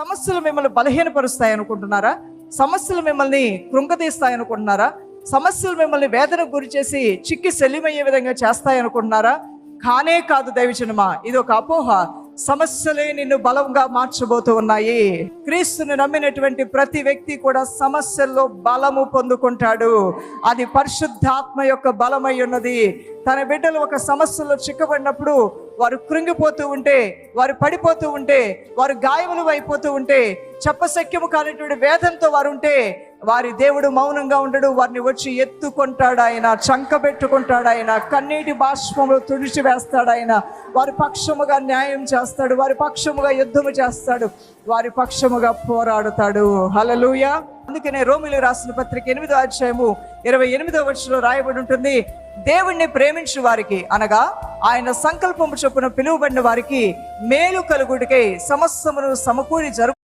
సమస్యలు మిమ్మల్ని బలహీనపరుస్తాయి అనుకుంటున్నారా? సమస్యలు మిమ్మల్ని కృంగతీస్తాయి అనుకుంటున్నారా? సమస్యలు మిమ్మల్ని వేదనకు గురి చేసి చిక్కి శల్యమయ్యే విధంగా చేస్తాయి అనుకుంటున్నారా? కానే కాదు దైవజనమా, ఇది ఒక అపోహ. సమస్యలే నిన్ను బలంగా మార్చబోతూ ఉన్నాయి. క్రీస్తుని నమ్మినటువంటి ప్రతి వ్యక్తి కూడా సమస్యల్లో బలము పొందుకుంటాడు. అది పరిశుద్ధాత్మ యొక్క బలమై ఉన్నది. తన బిడ్డలు ఒక సమస్యలో చిక్కబడినప్పుడు వారు కృంగిపోతూ ఉంటే, వారు పడిపోతూ ఉంటే, వారు గాయములు అయిపోతూ ఉంటే, చెప్పశక్యము కానిటువంటి వేదంతో వారు ఉంటే, వారి దేవుడు మౌనంగా ఉండడు. వారిని వచ్చి ఎత్తుకుంటాడు ఆయన, చంక పెట్టుకుంటాడు ఆయన, కన్నీటి బాష్పములు తుడిచి వేస్తాడు ఆయన. వారి పక్షముగా న్యాయం చేస్తాడు, వారి పక్షముగా యుద్ధము చేస్తాడు, వారి పక్షముగా పోరాడుతాడు. హల్లెలూయా. అందుకనే రోమీయులకు రాసిన పత్రిక 8వ అధ్యాయము 28వ వచనంలో రాయబడి ఉంటుంది, దేవుణ్ణి ప్రేమించు వారికి, అనగా ఆయన సంకల్పము చొప్పున పిలువబడిన వారికి మేలు కలుగుటకై సమస్తమును సమకూరి జరుగు